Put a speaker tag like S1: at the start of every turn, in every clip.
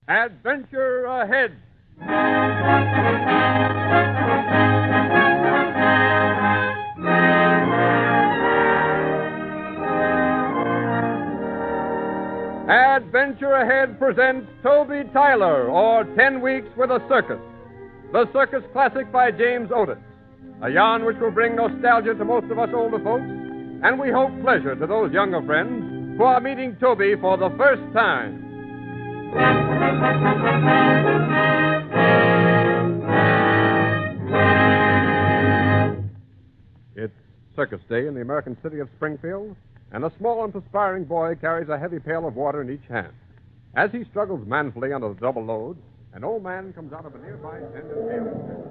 S1: Adventure ahead. Adventure Ahead presents Toby Tyler, or 10 Weeks with a Circus. The Circus classic by James Otis. A yarn which will bring nostalgia to most of us older folks, and we hope pleasure to those younger friends who are meeting Toby for the first time. It's Circus Day in the American city of Springfield, and a small and perspiring boy carries a heavy pail of water in each hand. As he struggles manfully under the double load, an old man comes out of a nearby tent and hails him.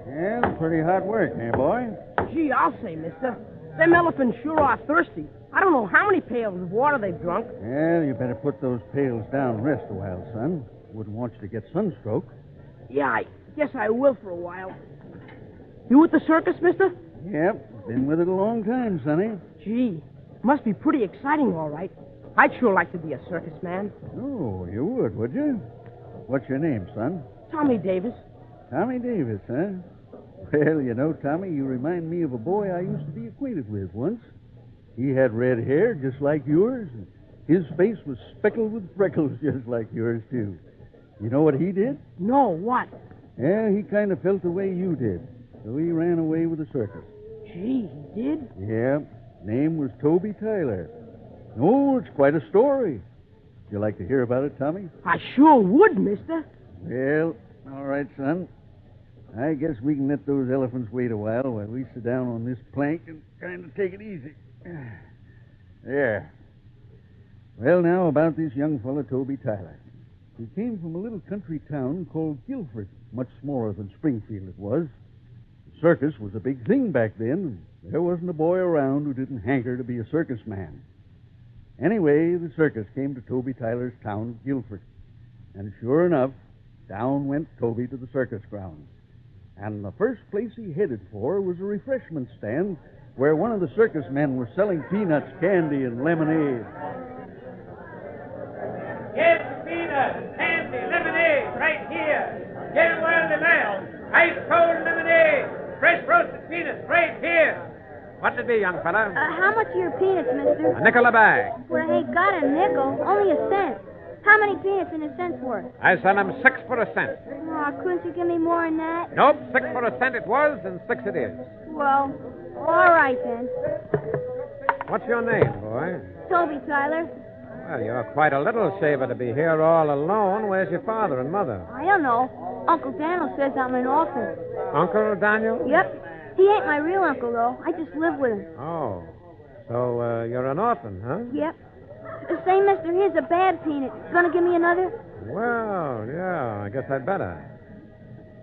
S2: Yeah, pretty hard work, eh, boy?
S3: Gee, I'll say, mister. Them elephants sure are thirsty. I don't know how many pails of water they've drunk.
S2: Well, you better put those pails down and rest a while, son. Wouldn't want you to get sunstroke.
S3: Yeah, I guess I will for a while. You with the circus, mister?
S2: Yep, been with it a long time, Sonny.
S3: Gee, must be pretty exciting, all right. I'd sure like to be a circus man.
S2: Oh, you would you? What's your name, son?
S3: Tommy Davis.
S2: Tommy Davis, huh? Well, you know, Tommy, you remind me of a boy I used to be acquainted with once. He had red hair just like yours, and his face was speckled with freckles just like yours, too. You know what he did?
S3: No, what?
S2: Yeah, he kind of felt the way you did, so he ran away with the circus.
S3: Gee, he did?
S2: Yeah, name was Toby Tyler. Oh, it's quite a story. You like to hear about it, Tommy?
S3: I sure would, mister.
S2: Well, all right, son. I guess we can let those elephants wait a while we sit down on this plank and kind of take it easy. There. Well, now, about this young fella, Toby Tyler. He came from a little country town called Guilford, much smaller than Springfield it was. The circus was a big thing back then, and there wasn't a boy around who didn't hanker to be a circus man. Anyway, the circus came to Toby Tyler's town of Guilford. And sure enough, down went Toby to the circus grounds. And the first place he headed for was a refreshment stand where one of the circus men was selling peanuts, candy, and lemonade.
S4: Get peanuts, candy, lemonade, right here. Get 'em while they last. Ice cold lemonade, fresh roasted peanuts, right here. What'll it be, young fella?
S5: How much are your peanuts, mister?
S4: A nickel a bag.
S5: Well, I ain't got a nickel, only a cent. How many peanuts in a cent's worth?
S4: I sell 'em 6 for a cent.
S5: Oh, couldn't you give me more than that?
S4: Nope, 6 for a cent it was, and 6 it is.
S5: Well, all right then.
S4: What's your name, boy?
S5: Toby Tyler.
S4: Well, you're quite a little shaver to be here all alone. Where's your father and mother?
S5: I don't know. Uncle Daniel says I'm an orphan.
S4: Uncle Daniel?
S5: Yep. He ain't my real uncle, though. I just live with him.
S4: Oh, so you're an orphan, huh?
S5: Yep. Say, mister, here's a bad peanut. Gonna give me another?
S4: Well, yeah, I guess I'd better.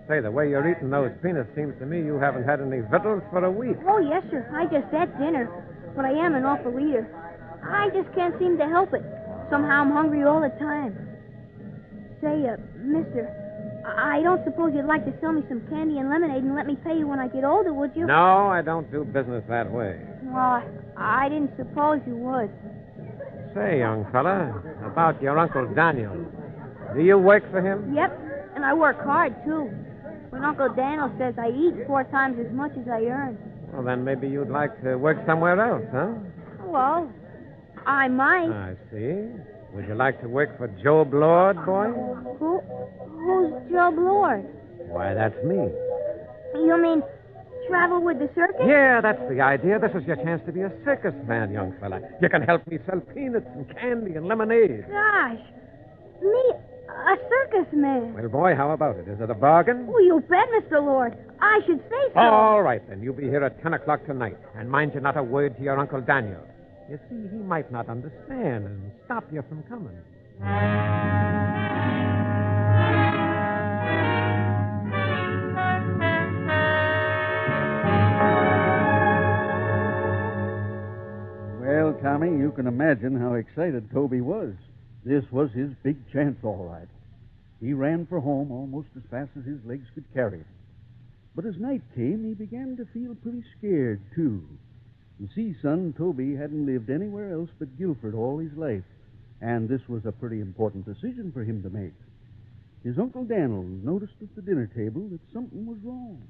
S4: Say, the way you're eating those peanuts seems to me you haven't had any victuals for a week.
S5: Oh, yes, sir. I just had dinner. But I am an awful eater. I just can't seem to help it. Somehow I'm hungry all the time. Say, mister, I don't suppose you'd like to sell me some candy and lemonade and let me pay you when I get older, would you?
S4: No, I don't do business that way.
S5: Well, I didn't suppose you would.
S4: Say, young fella, about your Uncle Daniel. Do you work for him?
S5: Yep, and I work hard, too. But Uncle Daniel says I eat 4 times as much as I earn.
S4: Well, then maybe you'd like to work somewhere else, huh?
S5: Well, I might.
S4: I see. Would you like to work for Job Lord, boy?
S5: Who's Job Lord?
S4: Why, that's me.
S5: You mean travel with the circus?
S4: Yeah, that's the idea. This is your chance to be a circus man, young fella. You can help me sell peanuts and candy and lemonade.
S5: Gosh, me, a circus man.
S4: Well, boy, how about it? Is it a bargain?
S5: Oh, you bet, Mr. Lord. I should say so.
S4: All right, then. You'll be here at 10 o'clock tonight. And mind you, not a word to your Uncle Daniel. You see, he might not understand and stop you from coming.
S2: Well, Tommy, you can imagine how excited Toby was. This was his big chance, all right. He ran for home almost as fast as his legs could carry him. But as night came, he began to feel pretty scared, too. You see, son, Toby hadn't lived anywhere else but Guilford all his life. And this was a pretty important decision for him to make. His Uncle Daniel noticed at the dinner table that something was wrong.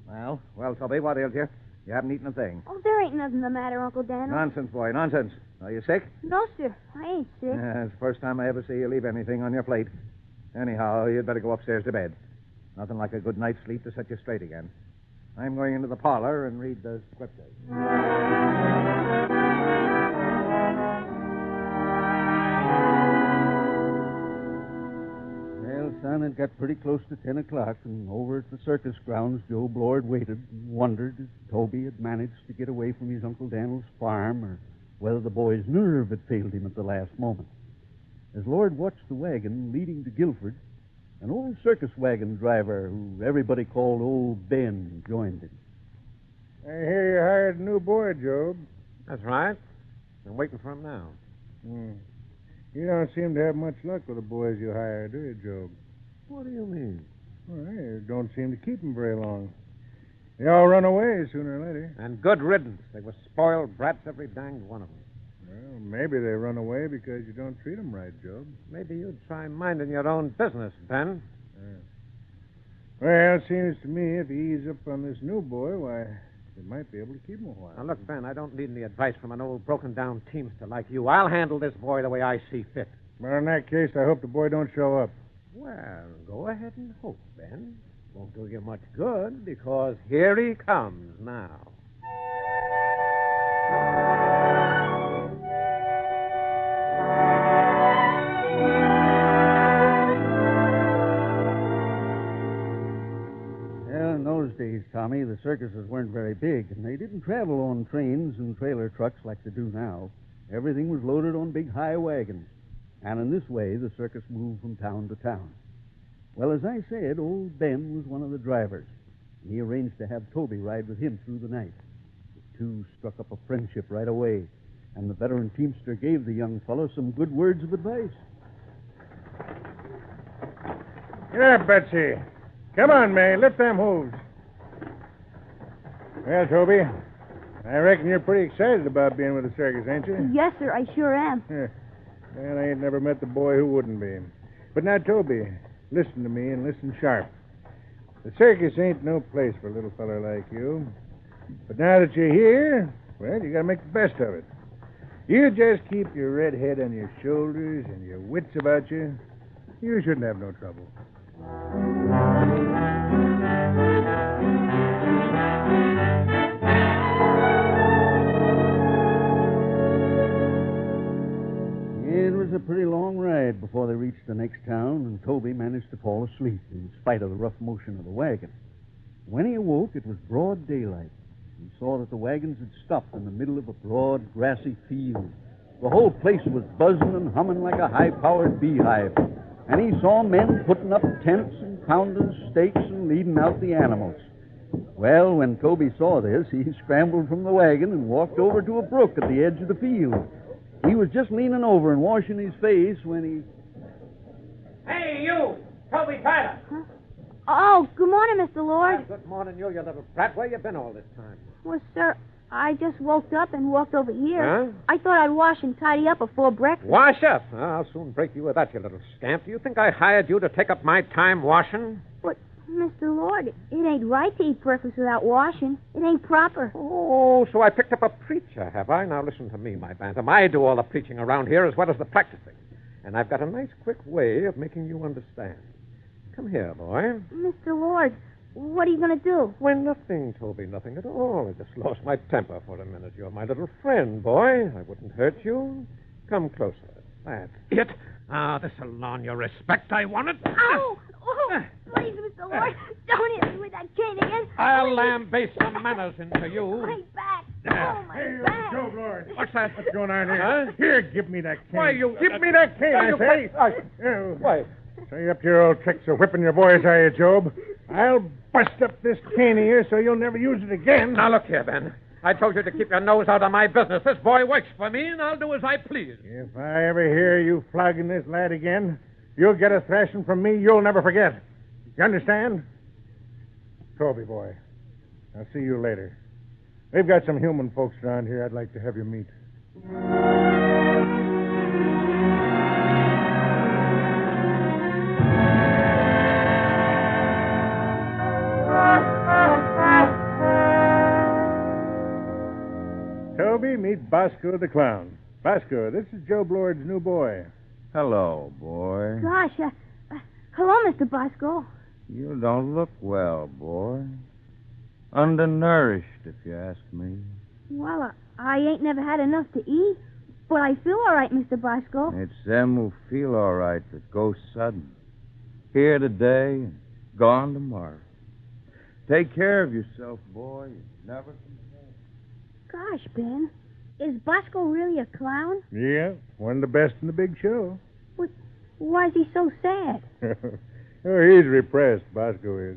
S6: Well, Toby, what ails you? You haven't eaten a thing.
S5: Oh, there ain't nothing the matter, Uncle Daniel.
S6: Nonsense, boy, nonsense. Are you sick?
S5: No, sir. I ain't sick.
S6: It's the first time I ever see you leave anything on your plate. Anyhow, you'd better go upstairs to bed. Nothing like a good night's sleep to set you straight again. I'm going into the parlor and read the scriptures.
S2: Well, son, it got pretty close to 10 o'clock, and over at the circus grounds, Joe Blord waited and wondered if Toby had managed to get away from his Uncle Daniel's farm or whether the boy's nerve had failed him at the last moment. As Lord watched the wagon leading to Guilford, an old circus wagon driver who everybody called Old Ben joined him.
S7: I hear you hired a new boy, Job.
S1: That's right. I'm waiting for him now.
S7: You don't seem to have much luck with the boys you hire, do you, Job?
S1: What do you mean?
S7: Well, you don't seem to keep them very long. They all run away sooner or later.
S1: And good riddance. They were spoiled brats, every danged one of them.
S7: Well, maybe they run away because you don't treat them right, Job.
S1: Maybe you'd try minding your own business, Ben.
S7: Well, it seems to me if you ease up on this new boy, why, you might be able to keep him a while.
S1: Now, look, Ben, I don't need any advice from an old broken-down teamster like you. I'll handle this boy the way I see fit.
S7: Well, in that case, I hope the boy don't show up.
S1: Well, go ahead and hope, Ben. Won't do you much good, because here he comes now.
S2: Well, in those days, Tommy, the circuses weren't very big, and they didn't travel on trains and trailer trucks like they do now. Everything was loaded on big high wagons. And in this way, the circus moved from town to town. Well, as I said, old Ben was one of the drivers. And he arranged to have Toby ride with him through the night. The two struck up a friendship right away, and the veteran teamster gave the young fellow some good words of advice.
S7: Get up, Betsy. Come on, May. Lift them hooves. Well, Toby, I reckon you're pretty excited about being with the circus, ain't you?
S5: Yes, sir, I sure am.
S7: Well, I ain't never met the boy who wouldn't be. But now, Toby, listen to me and listen sharp. The circus ain't no place for a little feller like you. But now that you're here, well, you gotta make the best of it. You just keep your red head on your shoulders and your wits about you. You shouldn't have no trouble.
S2: It was a pretty long ride before they reached the next town, and Toby managed to fall asleep in spite of the rough motion of the wagon. When he awoke, it was broad daylight. He saw that the wagons had stopped in the middle of a broad, grassy field. The whole place was buzzing and humming like a high-powered beehive. And he saw men putting up tents and pounding stakes and leading out the animals. Well, when Toby saw this, he scrambled from the wagon and walked over to a brook at the edge of the field. He was just leaning over and washing his face when he...
S4: Hey, you! Toby Tyler!
S5: Huh? Oh, good morning, Mr. Lord.
S1: Good morning, you little brat. Where you been all this time?
S5: Well, sir, I just woke up and walked over here.
S1: Huh?
S5: I thought I'd wash and tidy up before breakfast.
S1: Wash up? I'll soon break you of that, you little scamp. Do you think I hired you to take up my time washing?
S5: But, Mr. Lord, it ain't right to eat breakfast without washing. It ain't proper.
S1: Oh, so I picked up a preacher, have I? Now listen to me, my bantam. I do all the preaching around here as well as the practicing. And I've got a nice, quick way of making you understand. Come here, boy.
S5: Mr. Lord, what are you going to do?
S1: Well, nothing, Toby, nothing at all. I just lost my temper for a minute. You're my little friend, boy. I wouldn't hurt you. Come closer. That's it. This'll learn your respect. I want it.
S5: Ow! Oh, please, Mr. Lord, don't hit me with that cane again.
S1: I'll
S5: Please.
S1: lambaste some manners into you.
S5: My back. Oh, my
S7: Hey,
S5: back.
S7: Joe Lord.
S1: What's that?
S7: What's going on here?
S1: Huh?
S7: Here, give me that cane.
S1: Why, you...
S7: Give me that cane, I say.
S1: Why?
S7: So you up to your old tricks of whipping your boys, are you, Job? I'll bust up this cane of yours so you'll never use it again.
S1: Now, look here, Ben. I told you to keep your nose out of my business. This boy works for me, and I'll do as I please.
S7: If I ever hear you flogging this lad again, you'll get a thrashing from me you'll never forget. You understand? Toby, boy. I'll see you later. We've got some human folks around here I'd like to have you meet. meet Bosco the Clown. Bosco, this is Joe Blord's new boy.
S8: Hello, boy.
S5: Gosh, hello, Mr. Bosco.
S8: You don't look well, boy. Undernourished, if you ask me.
S5: Well, I ain't never had enough to eat, but I feel all right, Mr. Bosco.
S8: It's them who feel all right that go sudden. Here today and gone tomorrow. Take care of yourself, boy. You never complain.
S5: Gosh, Ben, is Bosco really a clown?
S7: Yeah, one of the best in the big show.
S5: But why is he so sad?
S7: Oh, he's repressed, Bosco is.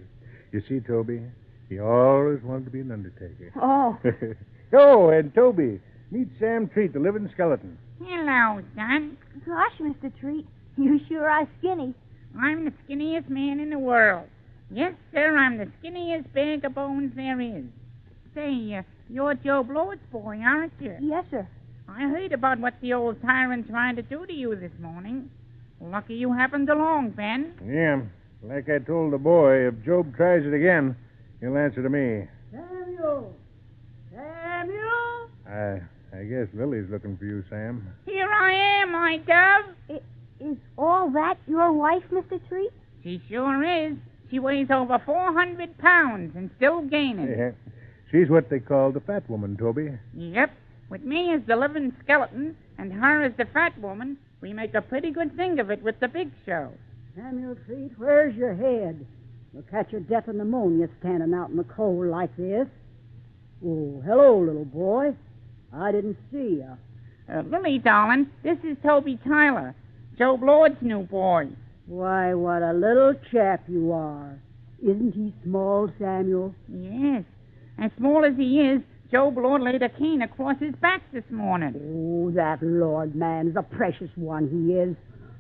S7: You see, Toby, he always wanted to be an undertaker.
S5: Oh.
S7: Oh, and Toby, meet Sam Treat, the living skeleton.
S9: Hello, son.
S5: Gosh, Mr. Treat, you sure are skinny.
S9: I'm the skinniest man in the world. Yes, sir, I'm the skinniest bag of bones there is. Say, you're Joe Blord's boy, aren't you?
S5: Yes, sir.
S9: I heard about what the old tyrant tried to do to you this morning. Lucky you happened along, Ben.
S7: Yeah, like I told the boy, if Job tries it again, he'll answer to me.
S3: Samuel! Samuel!
S7: I guess Lily's looking for you, Sam.
S9: Here I am, my dove.
S5: Is all that your wife, Mr. Treat?
S9: She sure is. She weighs over 400 pounds and still gaining.
S7: Yeah. She's what they call the fat woman, Toby.
S9: Yep. With me as the living skeleton and her as the fat woman, we make a pretty good thing of it with the big show.
S3: Samuel Treat, where's your head? You'll catch your death of pneumonia standing out in the cold like this. Oh, hello, little boy. I didn't see you.
S9: Lily, darling, this is Toby Tyler, Joe Blord's new boy.
S3: Why, what a little chap you are. Isn't he small, Samuel?
S9: Yes. As small as he is, Joe Blord laid a cane across his back this morning.
S3: Oh, that Lord man's a precious one, he is.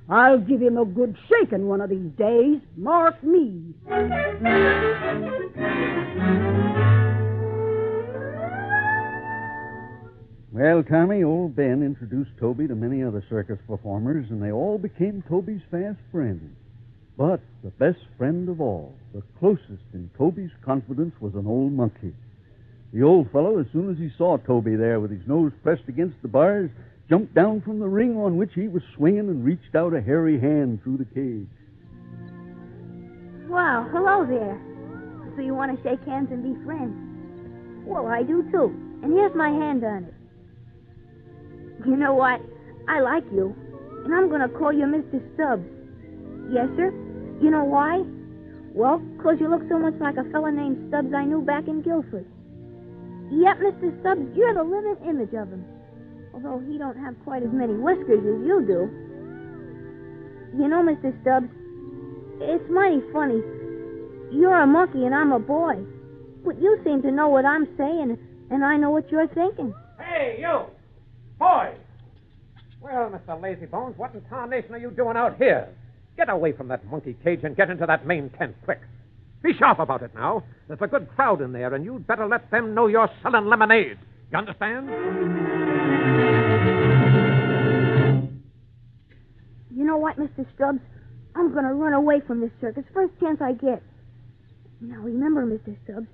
S3: I'll give him a good shaking one of these days. Mark me.
S2: Well, Tommy, old Ben introduced Toby to many other circus performers, and they all became Toby's fast friends. But the best friend of all, the closest in Toby's confidence, was an old monkey. The old fellow, as soon as he saw Toby there with his nose pressed against the bars, jumped down from the ring on which he was swinging and reached out a hairy hand through the cage.
S5: Well, hello there. So you want to shake hands and be friends? Well, I do, too. And here's my hand on it. You know what? I like you, and I'm going to call you Mr. Stubbs. Yes, sir? You know why? Well, 'cause you look so much like a fella named Stubbs I knew back in Guilford. Yep, Mr. Stubbs, you're the living image of him. Although he don't have quite as many whiskers as you do. You know, Mr. Stubbs, it's mighty funny. You're a monkey and I'm a boy. But you seem to know what I'm saying, and I know what you're thinking.
S4: Hey, you! Boy! Well, Mr. Lazybones, what in tarnation are you doing out here? Get away from that monkey cage and get into that main tent quick. Be sharp about it now. There's a good crowd in there, and you'd better let them know you're selling lemonade. You understand?
S5: You know what, Mr. Stubbs? I'm going to run away from this circus first chance I get. Now, remember, Mr. Stubbs,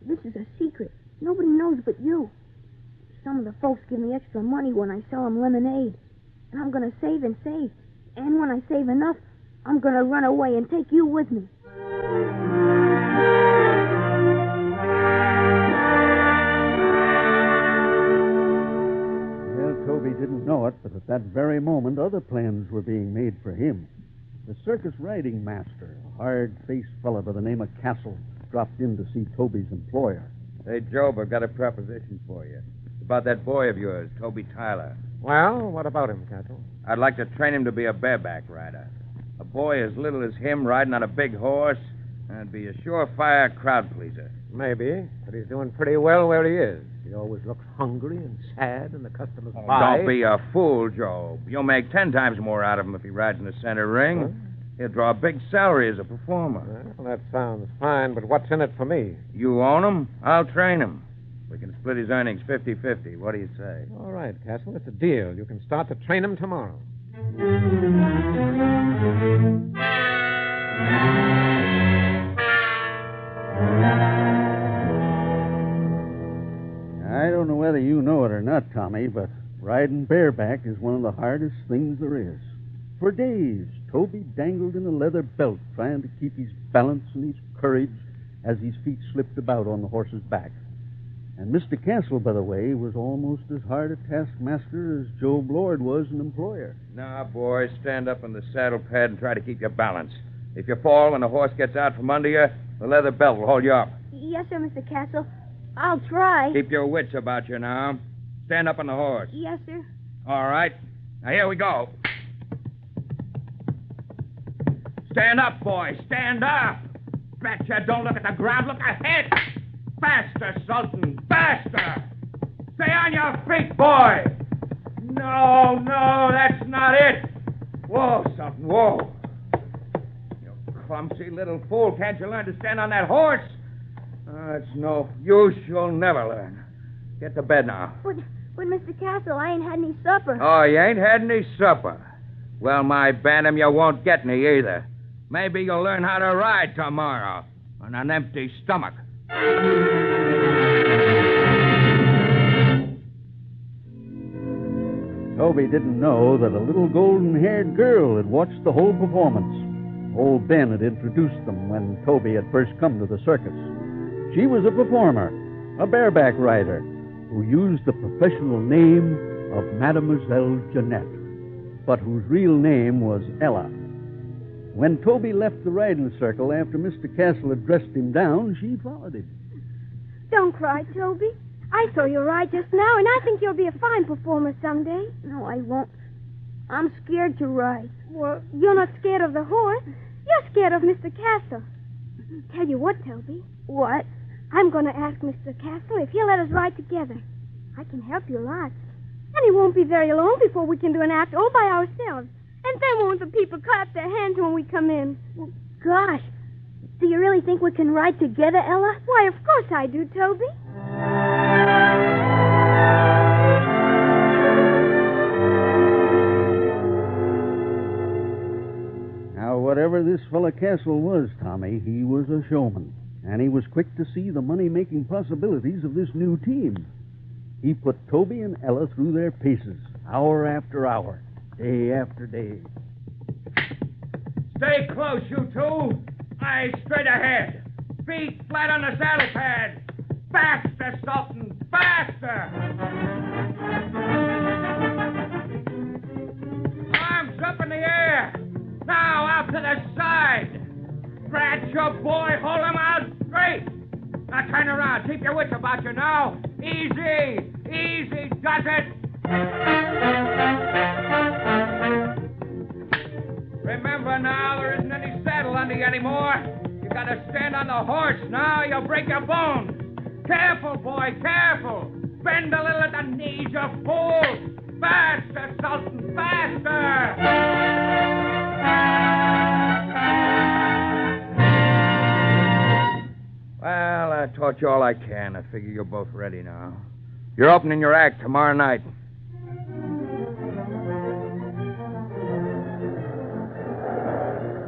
S5: this is a secret. Nobody knows but you. Some of the folks give me extra money when I sell them lemonade. And I'm going to save and save. And when I save enough, I'm going to run away and take you with me.
S2: Well, Toby didn't know it, but at that very moment, other plans were being made for him. The circus riding master, a hard-faced fellow by the name of Castle, dropped in to see Toby's employer.
S8: Hey, Job, I've got a proposition for you. It's about that boy of yours, Toby Tyler.
S1: Well, what about him, Castle?
S8: I'd like to train him to be a bareback rider. A boy as little as him riding on a big horse, that'd be a surefire crowd pleaser.
S1: Maybe, but he's doing pretty well where he is. He always looks hungry and sad, and the customers buy.
S8: Don't be a fool, Job. You'll make 10 times more out of him if he rides in the center ring.
S1: Huh?
S8: He'll draw a big salary as a performer.
S1: Well, that sounds fine, but what's in it for me?
S8: You own him, I'll train him. We can split his earnings 50-50. What do you say?
S1: All right, Castle, it's a deal. You can start to train him tomorrow.
S2: I don't know whether you know it or not, not, Tommy, but riding bareback is one of the hardest things there is. For days, Toby dangled in a leather belt trying to keep his balance and his courage as his feet slipped about on the horse's back. And Mr. Castle, by the way, was almost as hard a taskmaster as Joe Blord was an employer.
S8: Now, boys, stand up on the saddle pad and try to keep your balance. If you fall and the horse gets out from under you, the leather belt will hold you up.
S5: Yes, sir, Mr. Castle. I'll try.
S8: Keep your wits about you now. Stand up on the horse.
S5: Yes, sir.
S8: All right. Now, here we go. Stand up, boys. Stand up. Betcha, don't look at the ground. Look ahead. Faster, Sultan. Faster. Stay on your feet, boy. No, that's not it. Whoa, Sultan, whoa. You clumsy little fool. Can't you learn to stand on that horse? It's no use. You'll never learn. Get to bed now.
S5: But Mr. Castle, I ain't had any supper.
S8: Oh, you ain't had any supper? Well, my bantam, you won't get any either. Maybe you'll learn how to ride tomorrow on an empty stomach.
S2: Toby didn't know that a little golden-haired girl had watched the whole performance. Old Ben had introduced them when Toby had first come to the circus. She was a performer, a bareback rider, who used the professional name of Mademoiselle Jeanette, but whose real name was Ella. When Toby left the riding circle after Mr. Castle had dressed him down, she followed him.
S5: Don't cry, Toby. I saw you ride just now, and I think you'll be a fine performer someday. No, I won't. I'm scared to ride. Well, you're not scared of the horse. You're scared of Mr. Castle. Tell you what, Toby. What? I'm going to ask Mr. Castle if he'll let us ride together. I can help you a lot. And it won't be very long before we can do an act all by ourselves. And then won't the people clap their hands when we come in? Well, gosh. Do you really think we can ride together, Ella? Why, of course I do, Toby.
S2: Now, whatever this fella Castle was, Tommy, he was a showman. And he was quick to see the money-making possibilities of this new team. He put Toby and Ella through their paces, hour after hour, day after day.
S8: Stay close, you two. Eyes straight ahead. Feet flat on the saddle pad. Faster, Sultan. Faster. Arms up in the air. Now out to the side. Scratch your boy. Hold him out straight. Now turn around. Keep your wits about you now. Easy. Easy does it. Remember now, there isn't any saddle under you anymore. You gotta stand on the horse now. You'll break your bones. Careful, boy, careful. Bend a little at the knees, you fool. Faster, Sultan, faster. Well, I taught you all I can. I figure you're both ready now. You're opening your act tomorrow night.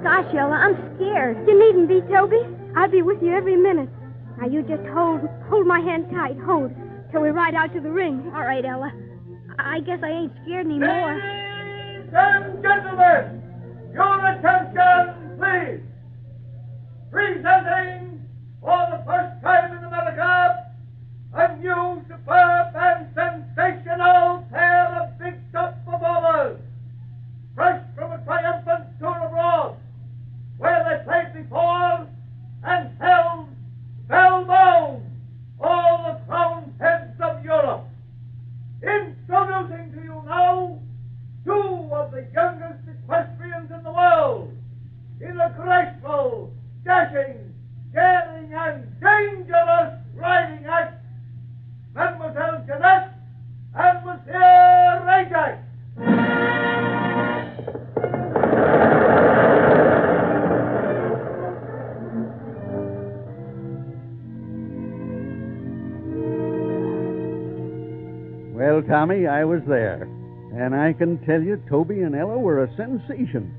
S5: Gosh, Ella, I'm scared. You needn't be, Toby. I'll be with you every minute. Now, you just hold my hand tight. Hold, till we ride out to the ring. All right, Ella. I guess I ain't scared anymore.
S10: Ladies and gentlemen, your attention, please. Presenting, for the first time in America, a new, superb, and sensational pair of big-shot performers. Fresh from a triumphant tour abroad, where they played before and held spellbound all the crowned heads of Europe. Introducing to you now two of the youngest equestrians in the world in a graceful, dashing, daring, and dangerous riding act, Mademoiselle Jeanette and Monsieur Ajax.
S2: Well, Tommy, I was there. And I can tell you, Toby and Ella were a sensation.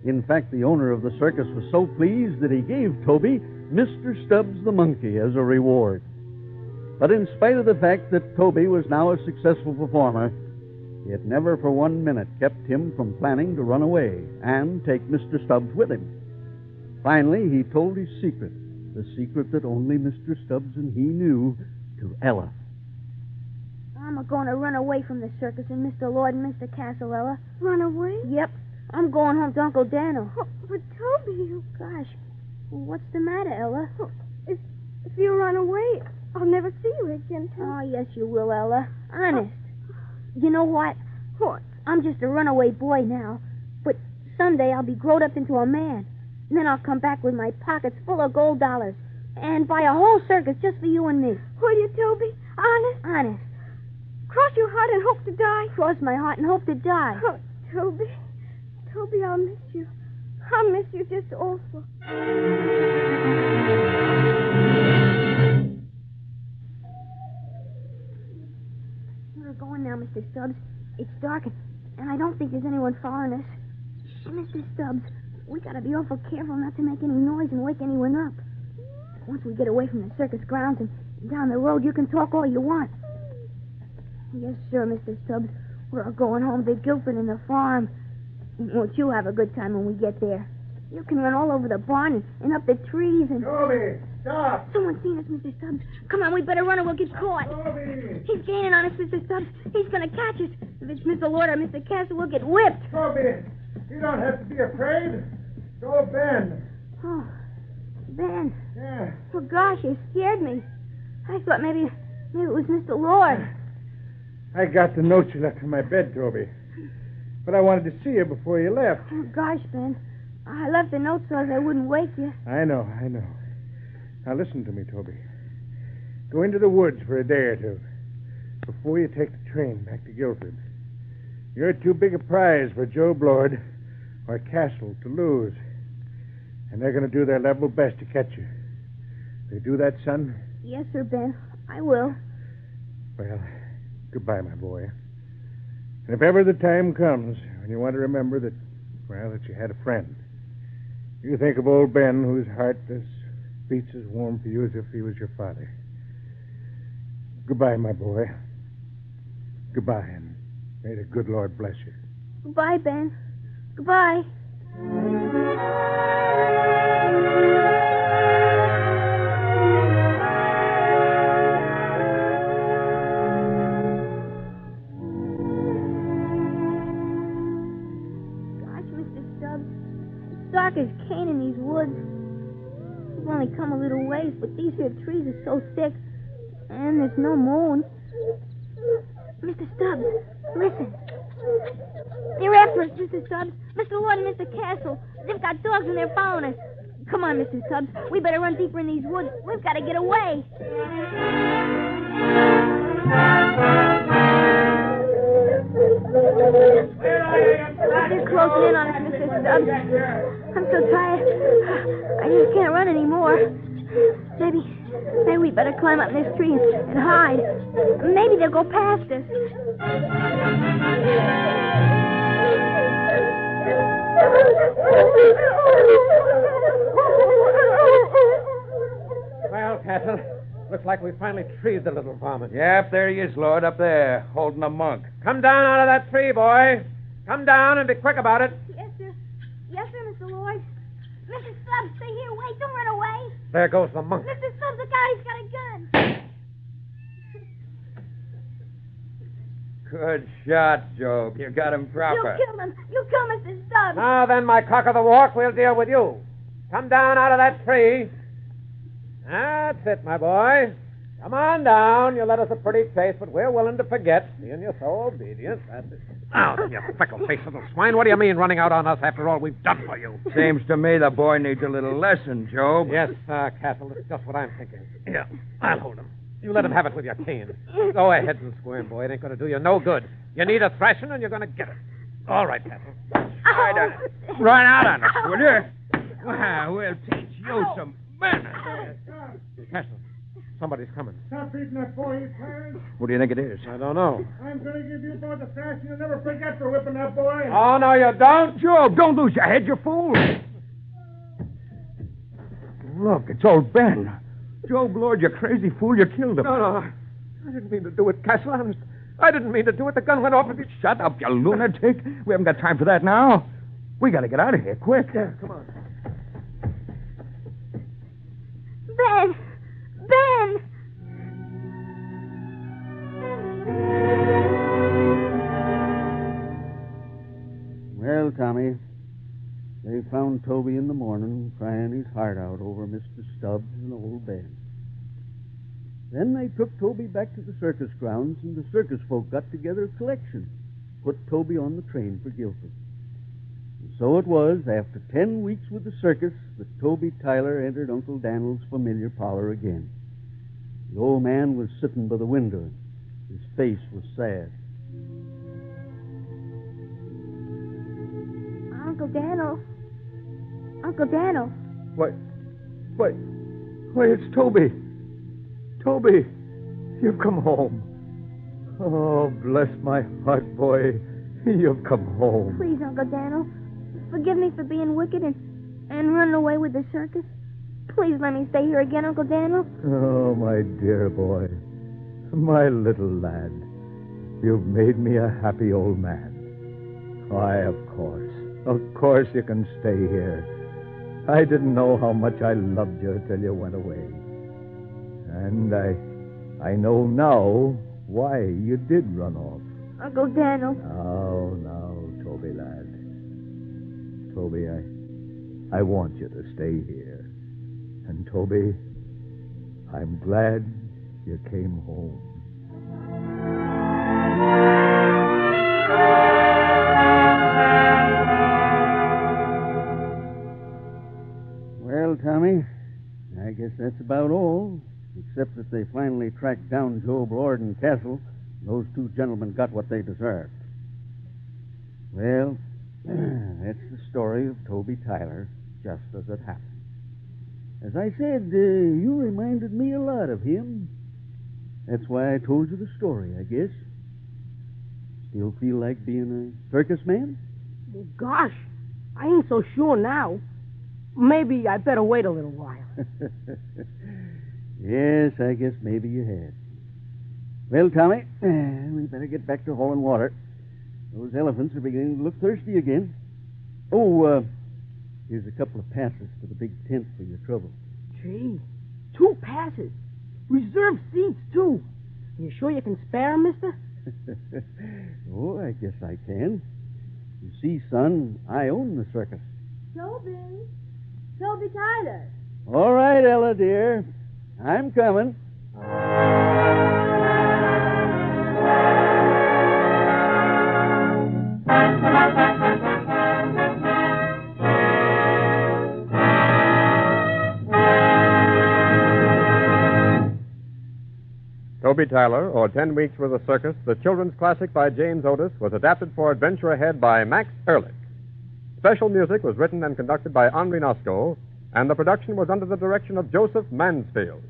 S2: In fact, the owner of the circus was so pleased that he gave Toby Mr. Stubbs the monkey as a reward. But in spite of the fact that Toby was now a successful performer, it never for 1 minute kept him from planning to run away and take Mr. Stubbs with him. Finally, he told his secret, the secret that only Mr. Stubbs and he knew, to Ella.
S5: I'm going to run away from the circus and Mr. Lord and Mr. Castle, Ella.
S3: Run away?
S5: Yep. I'm going home to Uncle Daniel.
S3: Oh, but Toby,
S5: Gosh, what's the matter, Ella?
S3: if you run away, I'll never see you again, Toby.
S5: Oh, yes, you will, Ella. Honest. You know what?
S3: What?
S5: I'm just a runaway boy now. But someday I'll be grown up into a man. And then I'll come back with my pockets full of gold dollars and buy a whole circus just for you and me.
S3: Will you, Toby? Honest?
S5: Honest.
S3: Cross your heart and hope to die?
S5: Cross my heart and hope to die.
S3: Oh, Toby. Toby, I'll miss you. I'll miss you just awful.
S5: We're going now, Mr. Stubbs. It's dark, and I don't think there's anyone following us. Mr. Stubbs, we gotta be awful careful not to make any noise and wake anyone up. Once we get away from the circus grounds and down the road, you can talk all you want. Yes, sir, Mr. Stubbs. We're going home to Guilford and the farm. And won't you have a good time when we get there? You can run all over the barn and up the trees and...
S7: Toby, stop!
S5: Someone's seen us, Mr. Stubbs. Come on, we better run or we'll get caught.
S7: Toby!
S5: He's gaining on us, Mr. Stubbs. He's going to catch us. If it's Mr. Lord or Mr. Castle, we'll get whipped.
S7: Toby, you don't have to be afraid. Go, Ben.
S5: Oh, Ben.
S7: Yeah.
S5: Well, gosh, you scared me. I thought maybe it was Mr. Lord.
S7: I got the note you left in my bed, Toby. But I wanted to see you before you left.
S5: Oh, gosh, Ben. I left the note so I wouldn't wake you.
S7: I know. Now listen to me, Toby. Go into the woods for a day or two before you take the train back to Guilford. You're too big a prize for Joe Blord or Castle to lose. And they're going to do their level best to catch you. They do that, son?
S5: Yes, sir, Ben. I will.
S7: Well, goodbye, my boy. And if ever the time comes when you want to remember that you had a friend, you think of old Ben, whose heart beats as warm for you as if he was your father. Goodbye, my boy. Goodbye, and may the good Lord bless you.
S5: Goodbye, Ben. Goodbye. Dark as Cain in these woods. We've only come a little ways, but these here trees are so thick, and there's no moon. Mr. Stubbs, listen. They're after us, Mr. Stubbs. Mr. Lord and Mr. Castle. They've got dogs and they're following us. Come on, Mr. Stubbs. We better run deeper in these woods. We've got to get away. They're closing in on us, Mr. Stubbs. I'm so tired. I just can't run anymore. Maybe we better climb up in this tree and hide. Maybe they'll go past us.
S4: Well, Castle, looks like we finally treed the little varmint.
S8: Yep, there he is, Lord, up there, holding a mug.
S4: Come down out of that tree, boy. Come down and be quick about it.
S5: Yes, sir. Yes, sir, Mr. Lord. Mr. Stubbs, stay here. Wait, don't run away.
S4: There goes the monk.
S5: Mr. Stubbs, the guy's got a gun.
S8: Good shot, Job. You got him proper.
S5: You killed him. You killed Mr. Stubbs.
S4: Now then, my cock of the walk, we'll deal with you. Come down out of that tree. That's it, my boy. Come on down. You led us a pretty chase, but we're willing to forget, being you're so obedient. That's it. Now then, you freckle-faced little swine. What do you mean running out on us after all we've done for you?
S8: Seems to me the boy needs a little lesson, Job.
S4: Yes, Castle, that's just what I'm thinking. Yeah, I'll hold him. You let him have it with your cane. Go ahead and squirm, boy. It ain't going to do you no good. You need a thrashing, and you're going to get it. All right, Castle.
S8: Right on it. Run out on us, will you? Well, we'll teach you some manners.
S4: Castle, somebody's coming.
S7: Stop beating that boy, you Clarence.
S8: What do you think it is?
S4: I don't know.
S7: I'm going to give you both a thrashing. You'll never forget for whipping that boy.
S4: Oh, no, you don't.
S8: Job, don't lose your head, you fool. Look, it's old Ben. Job Lord, you crazy fool. You killed him.
S4: No. I didn't mean to do it, Castle. Honest. I didn't mean to do it. The gun went off.
S8: Shut up, you lunatic. We haven't got time for that now. We got to get out of here, quick.
S4: Yeah, come on.
S5: Ben! Ben!
S2: Well, Tommy, they found Toby in the morning crying his heart out over Mr. Stubbs and old Ben. Then they took Toby back to the circus grounds, and the circus folk got together a collection, put Toby on the train for Guilford. And so it was, after 10 weeks with the circus, that Toby Tyler entered Uncle Daniel's familiar parlor again. The old man was sitting by the window. His face was sad.
S5: Uncle Daniel. Uncle Daniel.
S8: Why, it's Toby. Toby, you've come home. Oh, bless my heart, boy. You've come home.
S5: Please, Uncle Daniel. Forgive me for being wicked and running away with the circus. Please let me stay here again, Uncle Daniel.
S8: Oh, my dear boy. My little lad. You've made me a happy old man. Why, of course. Of course you can stay here. I didn't know how much I loved you till you went away. And I know now why you did run off.
S5: Uncle Daniel.
S8: Oh, now, Toby, lad. Toby, I want you to stay here. And, Toby, I'm glad you came home.
S2: Well, Tommy, I guess that's about all. Except that they finally tracked down Job Lord and Castle. Those two gentlemen got what they deserved. Well, that's the story of Toby Tyler, just as it happened. As I said, you reminded me a lot of him. That's why I told you the story, I guess. Still feel like being a circus man?
S11: Well, gosh, I ain't so sure now. Maybe I better wait a little while.
S2: Yes, I guess maybe you had. Well, Tommy, we better get back to hauling water. Those elephants are beginning to look thirsty again. Oh, here's a couple of passes to the big tent for your trouble.
S11: Gee, 2 passes. Reserved seats, too. You sure you can spare 'em, mister?
S2: Oh, I guess I can. You see, son, I own the circus.
S5: Toby Tyler.
S2: All right, Ella, dear. I'm coming.
S1: Toby Tyler, or 10 Weeks with a Circus, the children's classic by James Otis, was adapted for Adventure Ahead by Max Ehrlich. Special music was written and conducted by Henri Nosco, and the production was under the direction of Joseph Mansfield.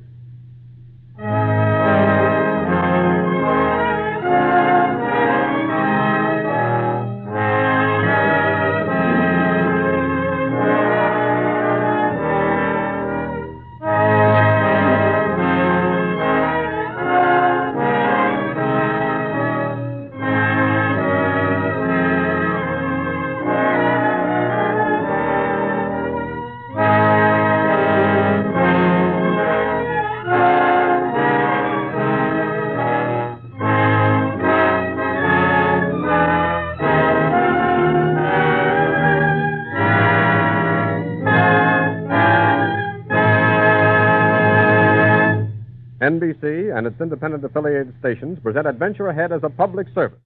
S1: NBC and its independent affiliated stations present Adventure Ahead as a public service.